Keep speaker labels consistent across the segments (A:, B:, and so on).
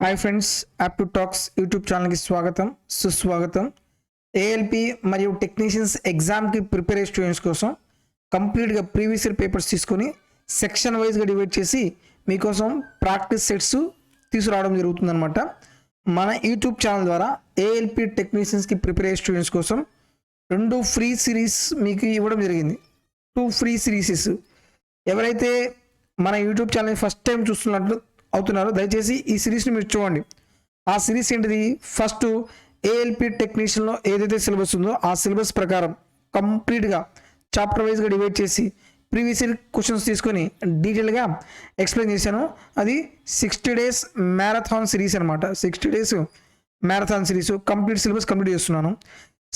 A: Hi friends, app to talks YouTube ఛానల్కి స్వాగతం సుస్వాగతం. ఏఎల్పి మరియు టెక్నీషియన్స్ ఎగ్జామ్కి ప్రిపేర్ అయ్యే స్టూడెంట్స్ కోసం కంప్లీట్గా ప్రీవియస్ ఇయర్ పేపర్స్ తీసుకొని సెక్షన్ వైజ్గా డివైడ్ చేసి మీకోసం ప్రాక్టీస్ సెట్స్ తీసుకురావడం జరుగుతుందన్నమాట. మన యూట్యూబ్ ఛానల్ ద్వారా ఏఎల్పి టెక్నీషియన్స్కి ప్రిపేర్ అయ్యే స్టూడెంట్స్ కోసం 2 ఫ్రీ సిరీస్ మీకు ఇవ్వడం జరిగింది. 2 ఫ్రీ సిరీసెస్. ఎవరైతే మన యూట్యూబ్ ఛానల్ని ఫస్ట్ టైం చూస్తున్నట్లు అవుతున్నారు, దయచేసి ఈ సిరీస్ని మీరు చూడండి. ఆ సిరీస్ ఏంటిది? ఫస్ట్ ఏఎల్పి టెక్నీషియన్లో ఏదైతే సిలబస్ ఉందో ఆ సిలబస్ ప్రకారం కంప్లీట్గా చాప్టర్ వైజ్గా డివైడ్ చేసి ప్రీవియస్ ఇయర్ క్వశ్చన్స్ తీసుకొని డీటెయిల్గా ఎక్స్ప్లెయిన్ చేశాను. అది 60 days మ్యారథాన్ సిరీస్ అనమాట. 60 days marathon series complete syllabus complete చేస్తున్నాను.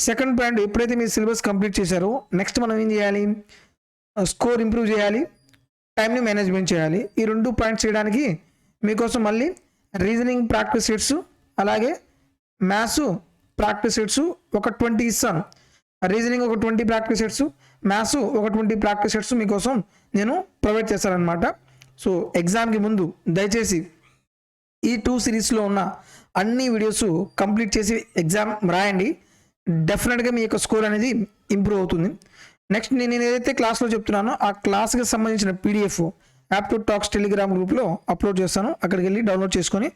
A: సెకండ్ పాయింట్, ఎప్పుడైతే మీరు సిలబస్ కంప్లీట్ చేశారో నెక్స్ట్ మనం ఏం చేయాలి? స్కోర్ ఇంప్రూవ్ చేయాలి, టైంని మేనేజ్మెంట్ చేయాలి. ఈ 2 పాయింట్స్ చేయడానికి మీకోసం మళ్ళీ రీజనింగ్ ప్రాక్టీస్ సెట్స్ అలాగే మ్యాథ్స్ ప్రాక్టీస్ సెట్స్ ఒక 20 ఇస్తాను. రీజనింగ్ ఒక 20 ప్రాక్టీస్ సెట్స్, మ్యాథ్స్ ఒక 20 ప్రాక్టీస్ సెట్స్ మీకోసం నేను ప్రొవైడ్ చేస్తానన్నమాట. సో ఎగ్జామ్కి ముందు దయచేసి ఈ 2 సిరీస్లో ఉన్న అన్ని వీడియోస్ కంప్లీట్ చేసి ఎగ్జామ్ రాయండి. డెఫినెట్గా మీ యొక్క స్కోర్ అనేది ఇంప్రూవ్ అవుతుంది. నెక్స్ట్ నేను ఏదైతే క్లాస్లో చెప్తున్నానో ఆ క్లాస్కి సంబంధించిన PDF app to talks Telegram గ్రూప్లో అప్లోడ్ చేస్తాను. అక్కడికి వెళ్ళి డౌన్లోడ్ చేసుకొని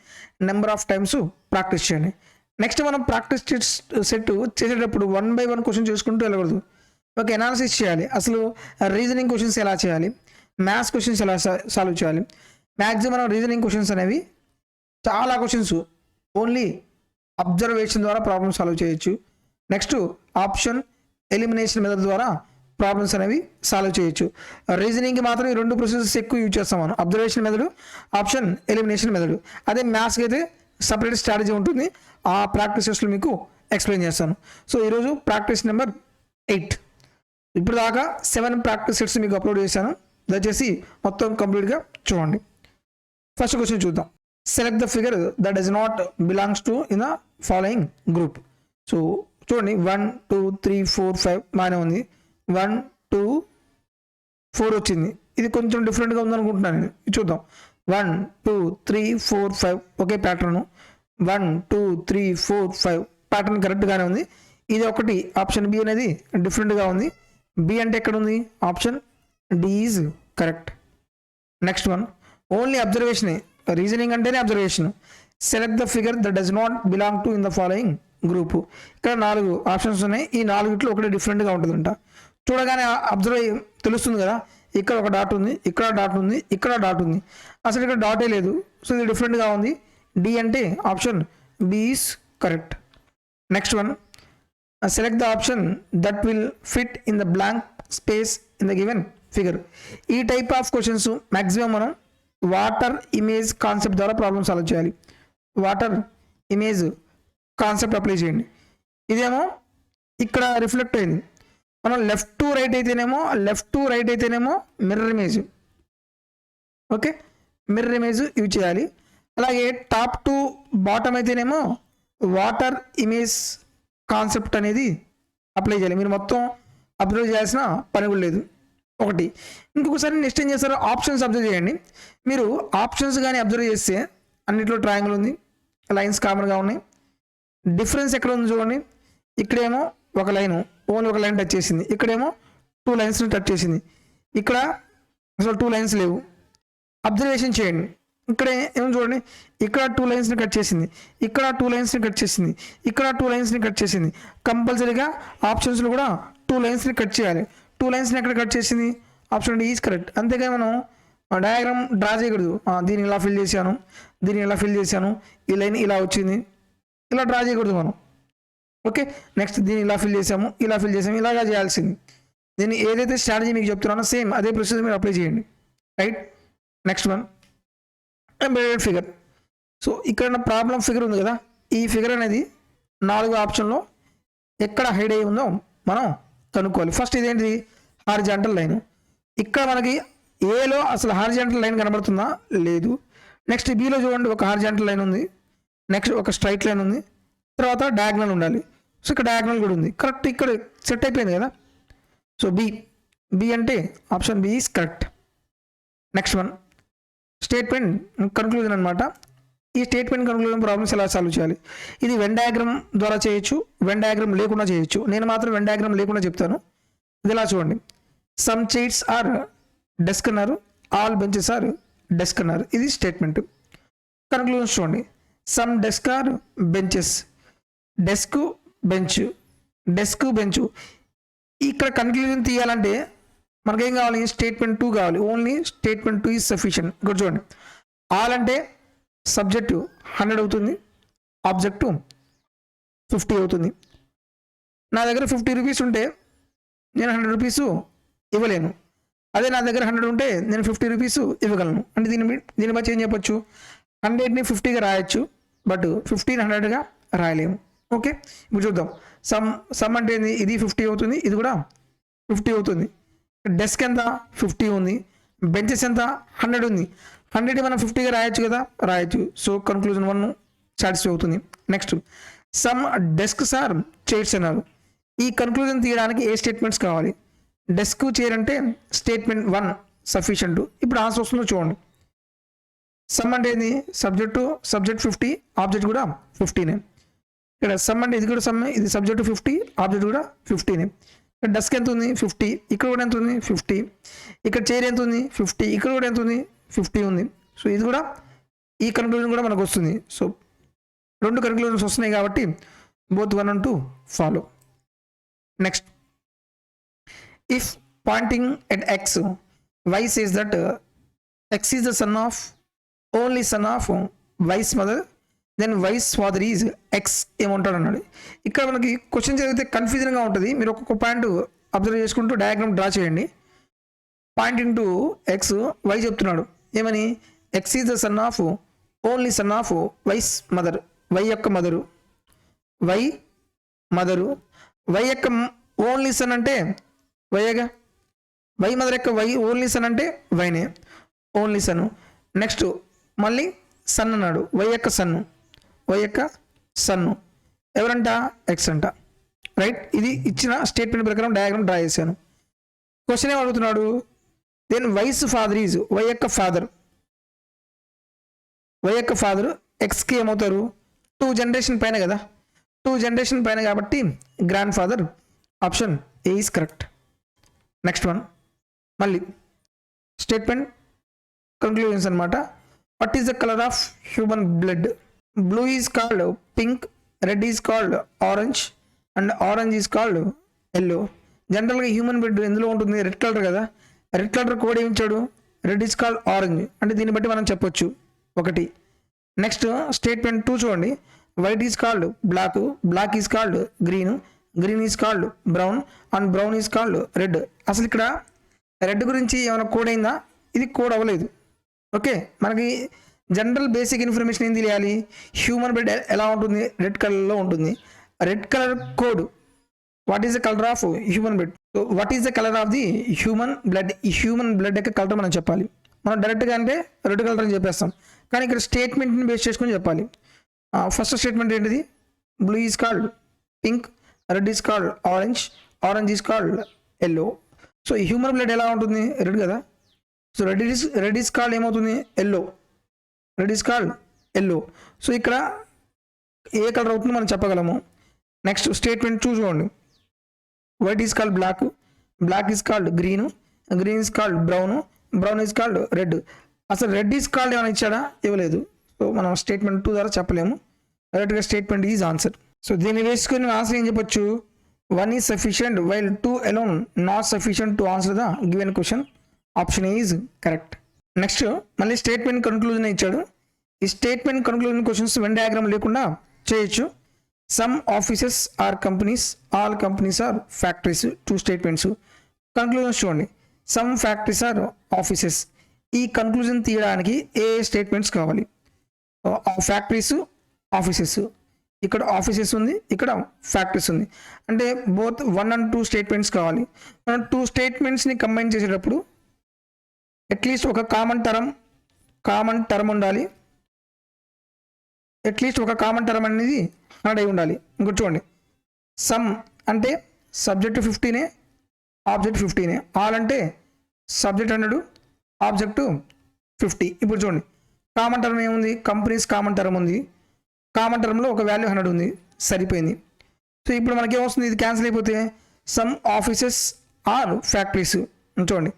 A: నెంబర్ ఆఫ్ టైమ్స్ ప్రాక్టీస్ చేయండి. నెక్స్ట్ మనం ప్రాక్టీస్ సెట్ చేసేటప్పుడు 1 by 1 క్వశ్చన్ చేసుకుంటూ వెళ్ళకూడదు. ఒక ఎనాలిసిస్ చేయాలి. అసలు రీజనింగ్ క్వశ్చన్స్ ఎలా చేయాలి, మ్యాథ్స్ క్వశ్చన్స్ ఎలా సాల్వ్ చేయాలి. మ్యాక్సిమం మనం రీజనింగ్ క్వశ్చన్స్ అనేవి చాలా క్వశ్చన్స్ ఓన్లీ అబ్జర్వేషన్ ద్వారా ప్రాబ్లమ్ సాల్వ్ చేయొచ్చు. నెక్స్ట్ ఆప్షన్ ఎలిమినేషన్ మెథడ్ ద్వారా ప్రాబ్లమ్స్ అనేవి సాల్వ్ చేయొచ్చు. రీజనింగ్కి మాత్రం ఈ 2 ప్రొసెసెస్ ఎక్కువ యూజ్ చేస్తాం మనం, observation method, option elimination method. అదే మ్యాథ్స్కి అయితే సపరేట్ స్ట్రాటజీ ఉంటుంది. ఆ ప్రాక్టీస్ టెస్ట్లు మీకు ఎక్స్ప్లెయిన్ చేస్తాను. సో ఈరోజు ప్రాక్టీస్ నెంబర్ 8. ఇప్పుడు దాకా 7 ప్రాక్టీస్ సెట్స్ మీకు అప్లోడ్ చేశాను. దయచేసి మొత్తం కంప్లీట్గా చూడండి. ఫస్ట్ క్వశ్చన్ చూద్దాం. Select the figure that does not belongs to in the following group. So చూడండి, 1 2 3 4 5 బాగానే ఉంది. 1 2 4 వచ్చింది. ఇది కొంచెం డిఫరెంట్గా ఉందనుకుంటున్నాను నేను. చూద్దాం. 1 2 3 4 5 ఒకే ప్యాటర్న్. 1 2 3 4 5 ప్యాటర్న్ కరెక్ట్గానే ఉంది. ఇది ఒకటి ఆప్షన్ బి అనేది డిఫరెంట్గా ఉంది. బి అంటే ఎక్కడ ఉంది? Option D is correct. Next one only అబ్జర్వేషనే. రీజనింగ్ అంటేనే observation. Select the figure that does not belong to in the following group. ఇక్కడ 4 ఆప్షన్స్ ఉన్నాయి. ఈ 4 ఒకటి డిఫరెంట్గా ఉంటుందంట. చూడగానే అబ్జర్వ్ తెలుస్తుంది కదా, ఇక్కడ ఒక డాట్ ఉంది, ఇక్కడ డాట్ ఉంది, ఇక్కడ డాట్ ఉంది. అసలు ఇక్కడ డాటే లేదు. సో ఇది డిఫరెంట్గా ఉంది. డి అంటే option B is correct. Next one select the option that will fit in the blank space in the given figure. ఈ టైప్ ఆఫ్ క్వశ్చన్స్ మ్యాక్సిమం మనం వాటర్ ఇమేజ్ కాన్సెప్ట్ ద్వారా ప్రాబ్లమ్ సాల్వ్ చేయాలి. Water image concept apply చేయండి. ఇదేమో ఇక్కడ reflect అయింది. మనం left to right అయితేనేమో mirror image. Okay, mirror image use చేయాలి. అలాగే టాప్ టు బాటమ్ అయితేనేమో వాటర్ ఇమేజ్ కాన్సెప్ట్ అనేది అప్లై చేయాలి. మీరు మొత్తం అబ్జర్వ్ చేయాల్సిన పని కూడా లేదు. ఒకటి. ఇంకొకసారి నెక్స్ట్ ఏం చేస్తారు? ఆప్షన్స్ అబ్జర్వ్ చేయండి. మీరు ఆప్షన్స్ కానీ అబ్జర్వ్ చేస్తే అన్నిట్లో ట్రయాంగిల్ ఉంది, లైన్స్ కామన్గా ఉన్నాయి. డిఫరెన్స్ ఎక్కడ ఉంది చూడండి. ఇక్కడేమో ఒక లైన్, ఓన్లీ ఒక లైన్ టచ్ చేసింది. ఇక్కడేమో 2 లైన్స్ని టచ్ చేసింది. ఇక్కడ అసలు 2 లైన్స్ లేవు. అబ్జర్వేషన్ చేయండి. ఇక్కడ ఏమో చూడండి, ఇక్కడ 2 లైన్స్ని కట్ చేసింది, ఇక్కడ 2 లైన్స్ని కట్ చేసింది, ఇక్కడ 2 లైన్స్ని కట్ చేసింది. కంపల్సరీగా ఆప్షన్స్లో కూడా 2 లైన్స్ని కట్ చేయాలి. 2 లైన్స్ని ఎక్కడ కట్ చేసింది? Option D is correct. అంతేగా మనం డయాగ్రామ్ డ్రా చేయకూడదు. దీన్ని ఇలా ఫిల్ చేశాను, దీన్ని ఇలా ఫిల్ చేశాను, ఈ లైన్ ఇలా వచ్చింది, ఇలా డ్రా చేయకూడదు మనం. ఓకే, నెక్స్ట్ దీన్ని ఇలా ఫిల్ చేసాము, ఇలా ఫిల్ చేసాము, ఇలాగా చేయాల్సింది. దీన్ని ఏదైతే స్ట్రాటజీ మీకు చెప్తున్నానో సేమ్ అదే ప్రొసీజర్ మీరు అప్లై చేయండి. Right. Next one embedded figure. So ఇక్కడ ప్రాబ్లం ఫిగర్ ఉంది కదా, ఈ ఫిగర్ అనేది 4 ఆప్షన్లో ఎక్కడ హైడ్ అయ్యి ఉందో మనం కనుక్కోవాలి. ఫస్ట్ ఇదేంటిది? Horizontal line. ఇక్కడ మనకి ఏలో అసలు హారిజాంటల్ లైన్ కనబడుతుందా? లేదు. నెక్స్ట్ బిలో చూడండి, ఒక హారిజాంటల్ లైన్ ఉంది, నెక్స్ట్ ఒక స్ట్రైట్ లైన్ ఉంది, తర్వాత డయాగ్నల్ ఉండాలి. సో ఇక్కడ డయాగ్నల్ కూడా ఉంది. కరెక్ట్, ఇక్కడ సెట్ అయిపోయింది కదా. సో బి అంటే option B is correct. Next one statement conclusion అనమాట. ఈ స్టేట్మెంట్ కన్క్లూజన్ ప్రాబ్లమ్స్ ఎలా సాల్వ్ చేయాలి? ఇది వెన్ డయాగ్రామ్ ద్వారా చేయొచ్చు, వెన్ డయాగ్రామ్ లేకుండా చేయొచ్చు. నేను మాత్రం వెన్ డయాగ్రామ్ లేకుండా చెప్తాను. ఇది ఎలా చూడండి, సమ్ చైర్స్ ఆర్ డెస్క్ అన్నారు, ఆల్ బెంచెస్ ఆర్ డెస్క్ అన్నారు. ఇది స్టేట్మెంట్. కన్క్లూజన్స్ చూడండి, some desk are benches, desk bench, desk bench. ఇక్కడ కన్క్లూజన్ తీయాలంటే మనకేం కావాలి? స్టేట్మెంట్ 2 కావాలి. Only statement 2 is sufficient. ఇక్కడ చూడండి, ఆల్ అంటే సబ్జెక్టు 100 అవుతుంది, ఆబ్జెక్టు 50 అవుతుంది. నా దగ్గర 50 రూపీస్ ఉంటే నేను 100 రూపీస్ ఇవ్వలేను. అదే నా దగ్గర 100 ఉంటే నేను 50 రూపీస్ ఇవ్వగలను. అంటే దీన్ని బట్టి ఏం చెప్పొచ్చు? 100ని 50గా రాయొచ్చు, బట్ 50ని 100గా రాయలేము. ఓకే, ఇప్పుడు చూద్దాం. సమ్ అంటే ఇది 50 అవుతుంది, ఇది కూడా 50 అవుతుంది. డెస్క్ ఎంత? 50 ఉంది. బెంచెస్ ఎంత? 100 ఉంది. 100ని మనం 50గా రాయొచ్చు కదా, రాయొచ్చు. సో కన్క్లూజన్ 1 సాటిస్ఫై అవుతుంది. Next, some desks are chairs అన్నారు. ఈ కన్క్లూజన్ తీయడానికి ఏ స్టేట్మెంట్స్ కావాలి? డెస్క్ చైర్ అంటే స్టేట్మెంట్ 1 సఫిషియంట్. ఇప్పుడు ఆన్సర్ వస్తుందో చూడండి. సమ్ అంటే ఏంది? సబ్జెక్ట్ 50, ఆబ్జెక్ట్ కూడా 50నే. ఇక్కడ సమ్ అంటే ఇది కూడా సమ్, ఇది సబ్జెక్ట్ 50, ఆబ్జెక్ట్ కూడా 50నే. ఇక్కడ డెస్క్ ఎంత ఉంది? 50. ఇక్కడ కూడా ఎంత ఉంది? 50. ఇక్కడ చైర్ ఎంత ఉంది? 50. ఇక్కడ కూడా ఎంత ఉంది? 50 ఉంది. సో ఇది కూడా, ఈ కన్క్లూజన్ కూడా మనకు వస్తుంది. సో 2 కన్క్లూజన్స్ వస్తున్నాయి కాబట్టి both 1 and 2 follow. Next, if pointing at X, Y says that X is the son of only son of Y's mother, then Y's father is X ఏమంటాడు అన్నాడు. ఇక్కడ మనకి క్వశ్చన్ చదివితే కన్ఫ్యూజన్గా ఉంటుంది. మీరు ఒక్కొక్క పాయింట్ అబ్జర్వ్ చేసుకుంటూ డయాగ్రామ్ డ్రా చేయండి. పాయింటింగ్ టు ఎక్స్, వై చెప్తున్నాడు ఏమని? X is the son of only son of Y's mother, Y యొక్క మదరు, వై మదరు. వై యొక్క ఓన్లీ సన్ అంటే వైగా, వై మదర్ యొక్క వై ఓన్లీ సన్ అంటే వైనే, ఓన్లీ సన్. నెక్స్ట్ మళ్ళీ సన్ అన్నాడు, వై యొక్క సన్ను, వై యొక్క సన్ను ఎవరంట? ఎక్స్ అంట. రైట్, ఇది ఇచ్చిన స్టేట్మెంట్ ప్రకారం డయాగ్రామ్ డ్రా చేశాను. క్వశ్చన్ ఏం అడుగుతున్నాడు? Then Y's father is, Y యొక్క ఫాదర్, వై యొక్క ఫాదర్ ఎక్స్కి ఏమవుతారు? 2 జనరేషన్ పైన కదా, 2 జనరేషన్ పైన కాబట్టి grandfather. Option A is correct. Next one, మళ్ళీ స్టేట్మెంట్ కన్క్లూజన్స్ అనమాట. What is the colour of human blood? Blue is called pink, red is called orange, and orange is called yellow. జనరల్గా human blood ఎందులో ఉంటుంది? Red colour కదా. Red colour code ఏమిచ్చాడు? Red is called orange. అంటే దీన్ని బట్టి మనం చెప్పొచ్చు 1. నెక్స్ట్ స్టేట్మెంట్ 2 చూడండి. White is called black, black is called green, green is called brown, and brown is called red. అసలు ఇక్కడ రెడ్ గురించి ఏమైనా కోడ్ అయిందా? ఇది కోడ్ అవ్వలేదు. ఓకే, మనకి జనరల్ బేసిక్ ఇన్ఫర్మేషన్ ఏం తెలియాలి? హ్యూమన్ బ్లడ్ ఎలా ఉంటుంది? రెడ్ కలర్లో ఉంటుంది. Red colour code, what is the colour of human blood? So what is the colour of the human blood? ఈ హ్యూమన్ బ్లడ్ యొక్క కలర్ మనం చెప్పాలి. మనం డైరెక్ట్గా అంటే రెడ్ కలర్ అని చెప్పేస్తాం, కానీ ఇక్కడ స్టేట్మెంట్ని బేస్ చేసుకొని చెప్పాలి. ఫస్ట్ స్టేట్మెంట్ ఏంటిది? Blue is called pink, red is called orange, orange is called yellow. So ఈ హ్యూమన్ బ్లడ్ ఎలా ఉంటుంది? రెడ్ కదా. సో రెడ్ ఈజ్ కాల్డ్ ఏమవుతుంది? Yellow, red is called yellow. So ఇక్కడ ఏ కలర్ అవుతుందో మనం చెప్పగలము. నెక్స్ట్ స్టేట్మెంట్ 2 చూడండి. White is called black, black is called green, green is called brown, brown is called red. అసలు రెడ్ ఈజ్ కాల్డ్ ఏమైనా ఇచ్చాడా? ఇవ్వలేదు. సో మనం స్టేట్మెంట్ 2 ద్వారా చెప్పలేము. డైరెక్ట్గా స్టేట్మెంట్ ఈజ్ ఆన్సర్. సో దీన్ని వేసుకొని ఆన్సర్ ఏం చెప్పొచ్చు? 1 is sufficient while 2 alone not sufficient to answer the given question. Option A is correct. Next మళ్ళీ స్టేట్మెంట్ కన్క్లూజన్ ఇచ్చాడు. ఈ statement conclusion questions when diagram లేకుండా చేయొచ్చు. Some offices are companies, all companies are factories. 2 statements. Conclusions చూడండి. Some factories are offices. ఈ conclusion తీయడానికి ఏ statements కావాలి? Factories, offices. ఇక్కడ ఆఫీసెస్ ఉంది, ఇక్కడ ఫ్యాక్టరీస్ ఉంది. అంటే బోత్ 1 and 2 స్టేట్మెంట్స్ కావాలి. మనం 2 స్టేట్మెంట్స్ని కంబైన్ చేసేటప్పుడు అట్లీస్ట్ ఒక కామన్ టర్మ్ ఉండాలి. అట్లీస్ట్ ఒక కామన్ టర్మ్ అనేది యాడ్ అయి ఉండాలి. ఇంకోటి చూడండి, సమ్ అంటే సబ్జెక్ట్ 50నే, ఆబ్జెక్ట్ 50నే. ఆల్ అంటే సబ్జెక్ట్ 100, ఆబ్జెక్ట్ 50. ఇప్పుడు చూడండి, కామన్ టర్మ్ ఏముంది, కంపెనీస్ కామన్ టర్మ్ ఉంది. కామన్ టర్మ్లో ఒక వాల్యూ 100 ఉంది, సరిపోయింది. సో ఇప్పుడు మనకి ఏమొస్తుంది, ఇది క్యాన్సిల్ అయిపోతే సమ్ ఆఫీసెస్ ఆర్ ఫ్యాక్టరీస్ చూడండి,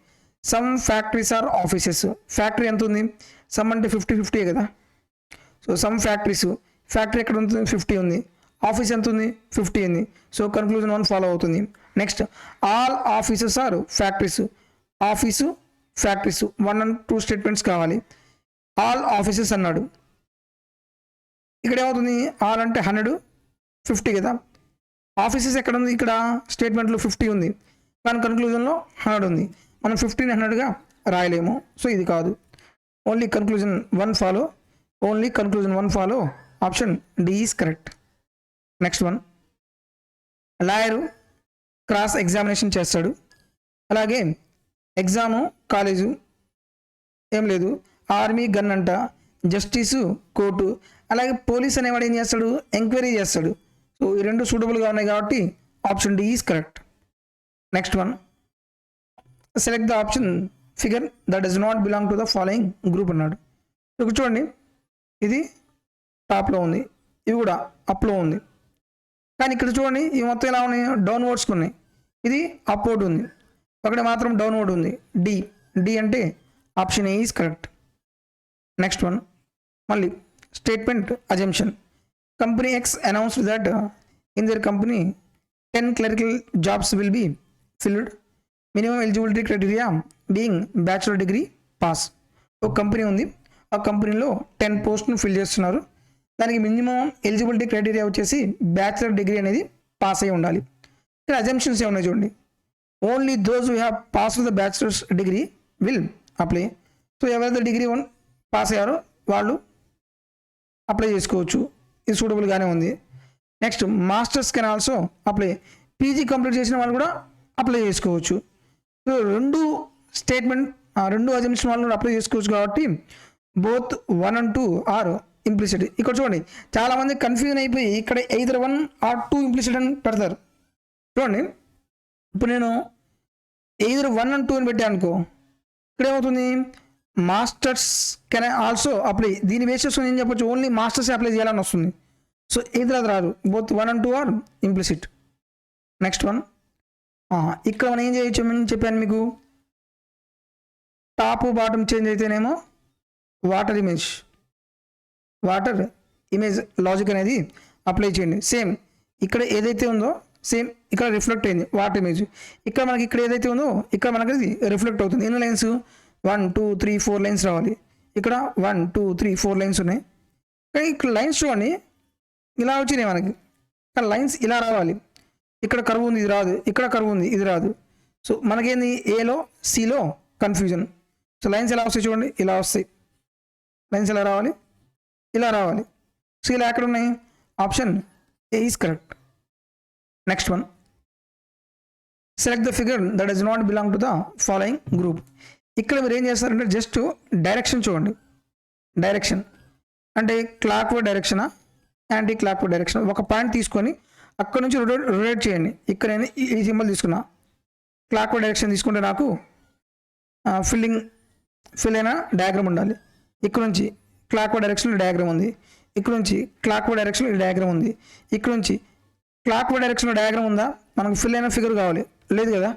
A: some factories are offices. Factory ఎంత ఉంది, సమ్ అంటే 50-50 కదా. సో సమ్ ఫ్యాక్టరీస్, ఫ్యాక్టరీ ఎక్కడ ఉంటుంది, 50 ఉంది. ఆఫీస్ ఎంత ఉంది, 50 ఉంది. సో కన్క్లూజన్ 1 ఫాలో అవుతుంది. Next all offices are factories, office factories 1 and 2 statements కావాలి. ఆల్ ఆఫీసెస్ అన్నాడు, ఇక్కడ ఏమవుతుంది, ఆల్ అంటే 100-50 కదా. ఆఫీసెస్ ఎక్కడ ఉంది, ఇక్కడ స్టేట్మెంట్లో 50 ఉంది, కానీ కన్క్లూజన్లో 100 ఉంది. మనం 50ని 100గా రాయలేము. సో ఇది కాదు. Only conclusion 1 follow, only conclusion 1 follow. Option D is correct. Next one, lawyer cross examination చేస్తాడు. అలాగే ఎగ్జాము కాలేజు ఏం లేదు, ఆర్మీ గన్ అంట, జస్టిసు కోర్టు, అలాగే పోలీస్ అనేవాడు ఏం చేస్తాడు, ఎంక్వైరీ చేస్తాడు. సో ఈ రెండు సూటబుల్గా ఉన్నాయి కాబట్టి option D is correct. Next one, select the option figure that does not belong to the following group అన్నాడు. ఇక్కడ చూడండి, ఇది టాప్లో ఉంది, ఇవి కూడా అప్లో ఉంది. కానీ ఇక్కడ చూడండి, ఇవి మొత్తం ఎలా ఉన్నాయి, డౌన్వర్డ్స్కి ఉన్నాయి. ఇది అప్వర్డ్ ఉంది, ఒకటి మాత్రం డౌన్వర్డ్ ఉంది. డి, డి అంటే option A is correct. Next one, మళ్ళీ statement assumption. Company X announced that in their company 10 clerical jobs will be filled, minimum eligibility criteria being bachelor degree pass. ఒక company ఉంది, ఆ కంపెనీలో 10 పోస్ట్ను fill చేస్తున్నారు. దానికి minimum eligibility criteria వచ్చేసి bachelor degree అనేది పాస్ అయి ఉండాలి. ఇక్కడ అజంప్షన్స్ ఏమున్నాయి చూడండి, only those who have pass the bachelors degree will apply. So ఎవరైతే డిగ్రీ 1 పాస్ అయ్యారో వాళ్ళు అప్లై చేసుకోవచ్చు, ఇది సూటబుల్గానే ఉంది. Next masters can also apply, PG complete చేసిన వాళ్ళు కూడా అప్లై చేసుకోవచ్చు. సో రెండు స్టేట్మెంట్, రెండు అజంప్షన్ వాళ్ళు కూడా అప్లై చేసుకోవచ్చు కాబట్టి బోత్ 1 and 2 ఆర్ ఇంప్లిసిట్. ఇక్కడ చూడండి, చాలామంది కన్ఫ్యూజన్ అయిపోయి ఇక్కడ either 1 or 2 ఇంప్లిసిట్ అని పెడతారు. చూడండి, ఇప్పుడు నేను either 1 and 2 అని పెట్టాను అనుకో, ఇక్కడ ఏమవుతుంది, మాస్టర్స్ కెన్ ఆల్సో అప్లై. దీన్ని బేస్ చేసుకొని ఏం చెప్పొచ్చు, ఓన్లీ మాస్టర్స్ అప్లై చేయాలని వస్తుంది. సో either అది రాదు, both 1 and 2 are implicit. Next one, ఇక్కడ మనం ఏం చేయొచ్చు అని చెప్పాను మీకు, టాప్ బాటమ్ చేంజ్ అయితేనేమో వాటర్ ఇమేజ్ లాజిక్ అనేది అప్లై చేయండి. సేమ్ ఇక్కడ ఏదైతే ఉందో సేమ్ ఇక్కడ రిఫ్లెక్ట్ అయింది వాటర్ ఇమేజ్. ఇక్కడ మనకి ఇక్కడ ఏదైతే ఉందో ఇక్కడ మనకి అది రిఫ్లెక్ట్ అవుతుంది. ఎన్ని లైన్స్, 1 2 3 4 లైన్స్ రావాలి. ఇక్కడ 1 2 3 4 లైన్స్ ఉన్నాయి. కానీ ఇక్కడ లైన్స్ చూడండి ఇలా వచ్చినాయి మనకి, ఇక్కడ లైన్స్ ఇలా రావాలి. ఇక్కడ కర్వ్ ఉంది, ఇది రాదు. ఇక్కడ కర్వ్ ఉంది, ఇది రాదు. సో మనకేంది, ఏలో సిలో కన్ఫ్యూజన్. సో లైన్స్ ఎలా వస్తాయి చూడండి, ఇలా వస్తాయి. లైన్స్ ఎలా రావాలి, ఇలా రావాలి. సో ఇలా ఎక్కడ ఉన్నాయి, option A is correct. Next one, select the figure that does not belong to the following group. ఇక్కడ మీరు ఏం చేస్తారంటే జస్ట్ డైరెక్షన్ చూడండి. డైరెక్షన్ అంటే క్లాక్ వర్డ్ డైరెక్షనా, యాంటీ క్లాక్ వర్డ్ డైరెక్షన్. ఒక పాయింట్ తీసుకొని అక్కడ నుంచి రొటేట్ చేయండి. ఇక్కడ నేను ఈ సింబల్ తీసుకున్నా, క్లాక్ వర్డ్ డైరెక్షన్ తీసుకుంటే నాకు ఫిల్ అయిన డయాగ్రామ్ ఉండాలి. ఇక్కడ నుంచి క్లాక్ వర్డ్ డైరెక్షన్లో డయాగ్రామ్ ఉంది, ఇక్కడ నుంచి క్లాక్ వర్డ్ డైరెక్షన్లో డయాగ్రామ్ ఉంది, ఇక్కడ నుంచి క్లాక్ వర్డ్ డైరెక్షన్లో డయాగ్రామ్ ఉందా, మనకు ఫిల్ అయిన ఫిగర్ కావాలి, లేదు కదా.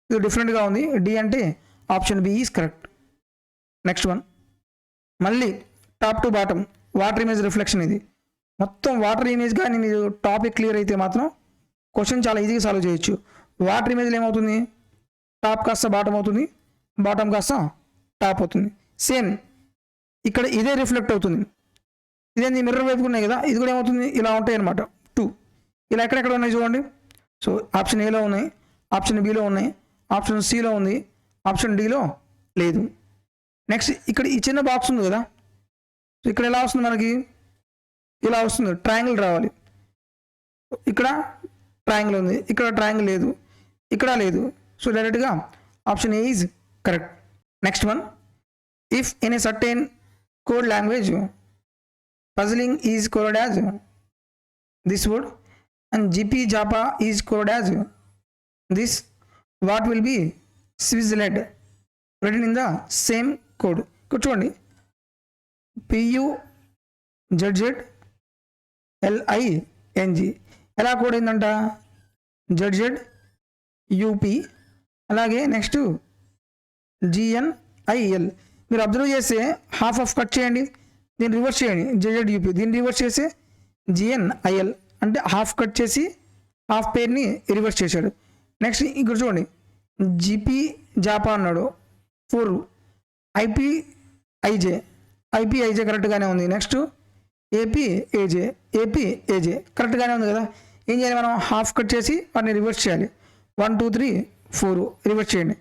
A: ఇది డిఫరెంట్గా ఉంది. డి అంటే option B is correct. Next one, మళ్ళీ top to bottom water image reflection. ఇది మొత్తం వాటర్ ఇమేజ్ కానీ మీరు టాపిక్ క్లియర్ అయితే మాత్రం క్వశ్చన్ చాలా ఈజీగా సాల్వ్ చేయొచ్చు. వాటర్ ఇమేజ్లో ఏమవుతుంది, టాప్ కాస్త బాటమ్ అవుతుంది, బాటమ్ కాస్త టాప్ అవుతుంది. సేమ్ ఇక్కడ ఇదే రిఫ్లెక్ట్ అవుతుంది. ఇదేంది మిర్రర్ వైపు ఉన్నాయి కదా, ఇది కూడా ఏమవుతుంది, ఇలా ఉంటాయి అనమాట. 2 ఇలా ఎక్కడెక్కడ ఉన్నాయి చూడండి. సో ఆప్షన్ ఏలో ఉన్నాయి, ఆప్షన్ బిలో ఉన్నాయి, ఆప్షన్ సిలో ఉంది, ఆప్షన్ డిలో లేదు. నెక్స్ట్ ఇక్కడ ఈ చిన్న బాక్స్ ఉంది కదా, సో ఇక్కడ ఎలా వస్తుంది మనకి, ఇలా వస్తుంది. ట్రయాంగిల్ రావాలి. ఇక్కడ ట్రయాంగిల్ ఉంది, ఇక్కడ ట్రయాంగిల్ లేదు, ఇక్కడ లేదు. సో డైరెక్ట్గా option A is correct. Next one, if in a certain code language puzzling is coded as this word and GP Java is coded as this, what will be Switzerland written in the same code. చూడండి, PUZZLING ఎలా code అయిందంట ZZUP, అలాగే next GNIL. మీరు observe చేస్తే half cut చేయండి, దీన్ని reverse చేయండి ZZUP, దీన్ని రివర్స్ చేసి GNIL అంటే హాఫ్ కట్ చేసి హాఫ్ పేర్ని రివర్స్ చేశాడు. నెక్స్ట్ ఇక్కడ చూడండి జిపి జాపా అన్నాడు 4, ఐపీఐజే కరెక్ట్గానే ఉంది. నెక్స్ట్ ఏపీఏజే కరెక్ట్గానే ఉంది కదా. ఏం చేయాలి మనం హాఫ్ కట్ చేసి వాటిని రివర్స్ చేయాలి. 1 2 3 4 రివర్స్ చేయండి.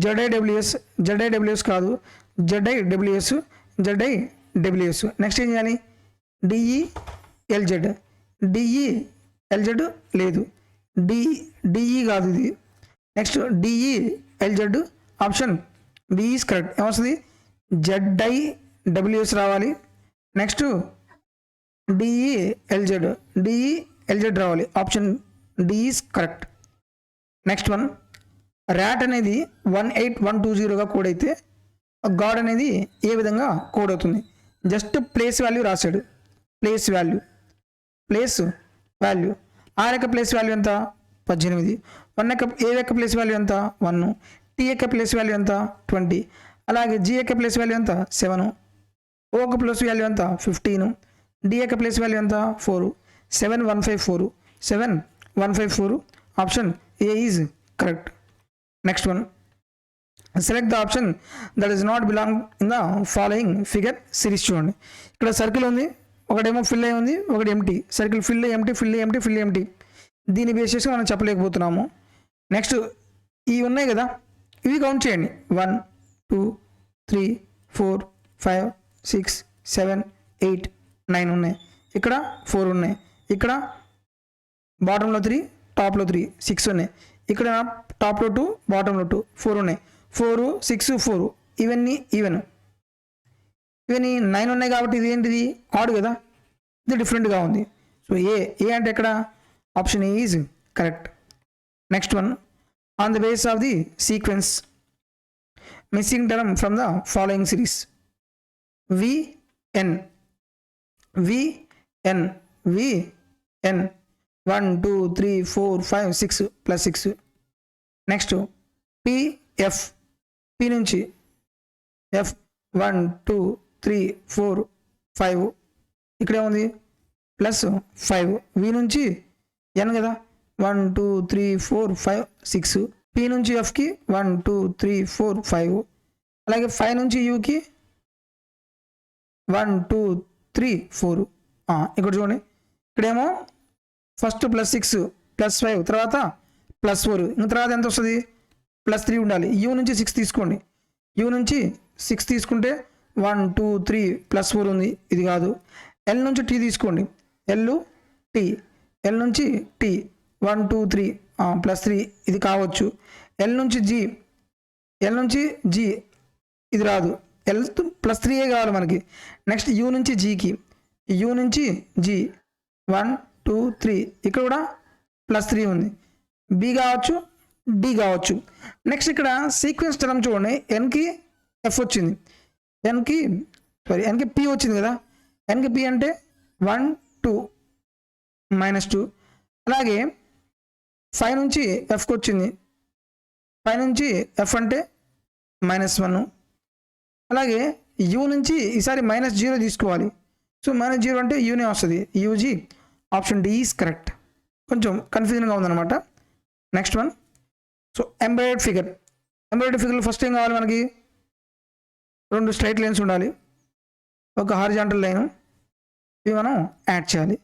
A: జెడ్ఐడబ్ల్యూఎస్ కాదు జెడ్ఐడబ్ల్యూఎస్. నెక్స్ట్ ఏం చేయాలి డిఈఎల్జెడ్ లేదు, డిఈ కాదు ఇది. Next DELZ option B is correct. ఏమొస్తుంది ZIWS రావాలి. నెక్స్ట్ డిఈఎల్జెడ్ రావాలి. Option D is correct. Next one rat అనేది 18120గా కోడ్ అయితే గాడ్ అనేది ఏ విధంగా కోడ్ అవుతుంది? జస్ట్ ప్లేస్ వాల్యూ రాశాడు. ప్లేస్ వాల్యూ ఆర్ యొక్క ప్లేస్ వాల్యూ ఎంత 18, ఏ యొక్క ప్లేస్ వాల్యూ ఎంత 1, టీ యొక్క ప్లేస్ వాల్యూ ఎంత 20, అలాగే జీ యొక్క ప్లేస్ వాల్యూ ఎంత 7, ఓ యొక్క ప్లేస్ వాల్యూ ఎంత 15, డి యొక్క ప్లేస్ వాల్యూ ఎంత 4, 7154 option A is correct. Next one select the option that is not belong in the following figure series. చూడండి ఇక్కడ సర్కిల్ ఉంది, ఒకటేమో ఫిల్ అయి ఉంది, ఒకటి ఎంటీ. సర్కిల్ ఫిల్ ఎంటీ దీన్ని బేస్ చేసి మనం చెప్పలేకపోతున్నాము. నెక్స్ట్ ఇవి ఉన్నాయి కదా, ఇవి కౌంట్ చేయండి. 1 2 3 4 5 6 7 8 9 ఉన్నాయి. ఇక్కడ 4 ఉన్నాయి. ఇక్కడ బాటంలో 3 టాప్లో 3 6 ఉన్నాయి. ఇక్కడ టాప్లో 2 బాటంలో 2 4 ఉన్నాయి. 4 6 4 ఇవన్నీ ఈవెన్. 9 ఉన్నాయి కాబట్టి ఇది ఏంటిది ఆడ్ కదా, ఇది డిఫరెంట్గా ఉంది. సో ఏ అంటే ఎక్కడ option A is correct. Next one on the base of the sequence missing term from the following series. VN 1 2 3 4 5 6 plus 6. Next PF P నుంచి F 1 2 3 4 5 ఇక్కడే ఉంది ప్లస్ 5. V నుంచి N కదా 1 2 3 4 5 6. P నుంచి Fకి 1 2 3 4 5. అలాగే 5 నుంచి Uకి 1 2 3 4. ఇక్కడ చూడండి ఇక్కడేమో ఫస్ట్ ప్లస్ 6 ప్లస్ 5 తర్వాత ప్లస్ 4, ఇంకా తర్వాత ఎంత వస్తుంది ప్లస్ 3 ఉండాలి. U నుంచి 6 తీసుకోండి. U నుంచి 6 తీసుకుంటే 1 2 3 ప్లస్ 4 ఉంది, ఇది కాదు. L నుంచి T తీసుకోండి. L నుంచి T 1 2 3 ప్లస్ 3 ఇది కావచ్చు. L నుంచి G ఇది రాదు. L ప్లస్ 3 కావాలి మనకి. నెక్స్ట్ U నుంచి Gకి U నుంచి G 1 2 3 ఇక్కడ కూడా ప్లస్ 3 ఉంది. B కావచ్చు, D కావచ్చు. నెక్స్ట్ ఇక్కడ సీక్వెన్స్ టర్మ్ చూడండి. Nకి F వచ్చింది, Nకి P వచ్చింది కదా. Nకి P అంటే 1 2 -2. అలాగే 5 నుంచి Fకి వచ్చింది, 5 నుంచి F అంటే -1. అలాగే U నుంచి ఈసారి -0 తీసుకోవాలి. సో -0 అంటే యూనే వస్తుంది, UG. Option D is correct. కొంచెం కన్ఫ్యూజన్గా ఉందన్నమాట. నెక్స్ట్ వన్ సో ఎంబ్రాయిడెడ్ ఫిగర్లో ఫస్ట్ ఏం కావాలి మనకి 2 స్ట్రైట్ లైన్స్ ఉండాలి, ఒక హారిజాంటల్ లైన్. ఇవి మనం యాడ్ చేయాలి.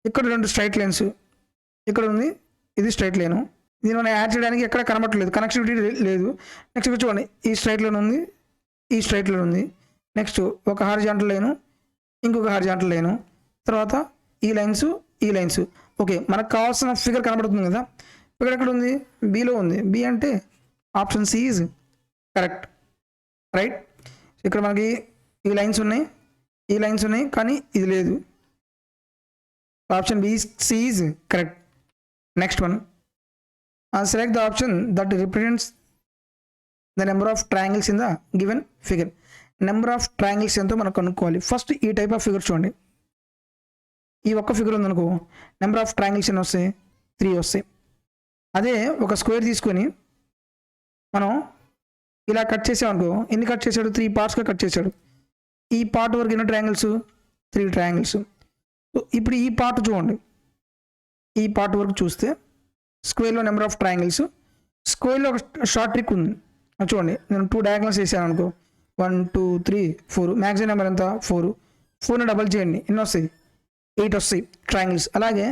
A: ఇక్కడ 2 స్ట్రైట్ లైన్స్ ఇక్కడ ఉంది, ఇది స్ట్రైట్ లైను. దీన్ని మనం యాడ్ చేయడానికి ఎక్కడ కనబట్టలేదు, కనెక్టివిటీ లేదు. నెక్స్ట్ ఇక్కడ చూడండి ఈ స్ట్రైట్ లైన్ ఉంది, ఈ స్ట్రైట్ లైన్ ఉంది. నెక్స్ట్ ఒక హారిజాంటల్ లైను, ఇంకొక హారిజాంటల్ లైను, తర్వాత ఈ లైన్స్. ఓకే, మనకు కావాల్సిన ఫిగర్ కనబడుతుంది కదా. ఇక్కడ ఎక్కడ ఉంది బిలో ఉంది. బి అంటే option C is correct, right. ఇక్కడ మనకి ఈ లైన్స్ ఉన్నాయి కానీ ఇది లేదు. Option B C is correct. Next one select the option that represents the number of triangles in the given figure. Number of triangles ఎంతో మనం కనుక్కోవాలి. ఫస్ట్ ఈ టైప్ ఆఫ్ ఫిగర్ చూడండి. ఈ ఒక్క ఫిగర్ ఉందనుకో, నెంబర్ ఆఫ్ ట్రయాంగిల్స్ ఎన్ని వస్తాయి? 3 వస్తాయి. అదే ఒక స్క్వేర్ తీసుకొని మనం ఇలా కట్ చేసామనుకో, ఎన్ని కట్ చేశాడు? 3 పార్ట్స్గా కట్ చేశాడు. ఈ పార్ట్ వరకు ఎన్ని ట్రయాంగిల్స్? 3 ట్రయాంగిల్స్. సో ఇప్పుడు ఈ పార్ట్ చూడండి, ఈ పార్ట్ వరకు చూస్తే స్క్వేర్లో నెంబర్ ఆఫ్ ట్రయాంగిల్స్. స్క్వేర్లో ఒక షార్ట్ ట్రిక్ ఉంది, అది చూడండి. నేను 2 డయాగ్నల్స్ వేసాను అనుకో, 1 2 3 4, మ్యాక్సిమం నెంబర్ ఎంత? 4. 4ని డబల్ చేయండి, ఎన్ని వస్తాయి? 8 వస్తాయి ట్రయాంగిల్స్. అలాగే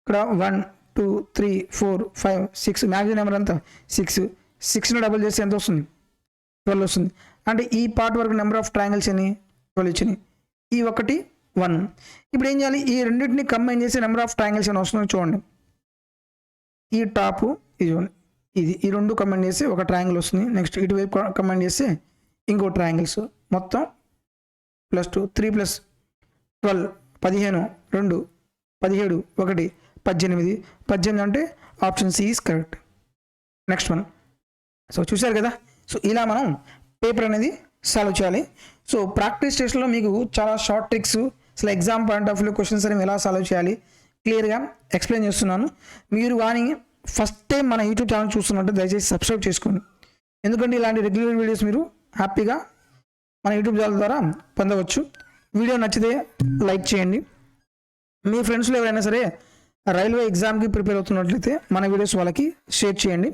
A: ఇక్కడ 1 2 3 4 5 6, మ్యాక్సిమం నెంబర్ ఎంత? 6. 6ని డబల్ చేస్తే ఎంత వస్తుంది? 12 వస్తుంది. అంటే ఈ పార్ట్ వరకు నెంబర్ ఆఫ్ ట్రయాంగిల్స్ అని 12 ఇచ్చినాయి. ఈ ఒకటి 1. ఇప్పుడు ఏం చేయాలి? ఈ రెండింటిని కంబైన్ చేసి నెంబర్ ఆఫ్ ట్రయాంగిల్స్ అని వస్తుంది చూడండి. ఈ టాపు ఇది చూడండి, ఇది ఈ రెండు కంబైన్ చేసి ఒక ట్రయాంగిల్ వస్తుంది. నెక్స్ట్ ఇటువైపు కంబైన్ చేస్తే ఇంకో ట్రయాంగిల్స్. మొత్తం +2 3 + 12 15 2 17 1 18. 18 అంటే option C is correct. Next one. So చూశారు కదా. సో ఇలా మనం పేపర్ అనేది సాల్వ్ చేయాలి. సో ప్రాక్టీస్ టెస్ట్లో మీకు చాలా షార్ట్ ట్రిక్స్, అసలు exam point of view questions అనేవి ఎలా సాల్వ్ చేయాలి క్లియర్గా ఎక్స్ప్లెయిన్ చేస్తున్నాను. మీరు కానీ ఫస్ట్ టైం మన యూట్యూబ్ ఛానల్ చూస్తున్నట్టు దయచేసి సబ్స్క్రైబ్ చేసుకోండి. ఎందుకంటే ఇలాంటి రెగ్యులర్ వీడియోస్ మీరు హ్యాపీగా మన యూట్యూబ్ ఛానల్ ద్వారా పొందవచ్చు. వీడియో నచ్చితే లైక్ చేయండి. మీ ఫ్రెండ్స్లో ఎవరైనా సరే రైల్వే ఎగ్జామ్కి ప్రిపేర్ అవుతున్నట్లయితే మన వీడియోస్ వాళ్ళకి షేర్ చేయండి.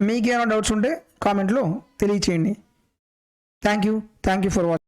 A: మీకు ఏమైనా డౌట్స్ ఉంటే కామెంట్లో తెలియచేయండి. Thank you for watching.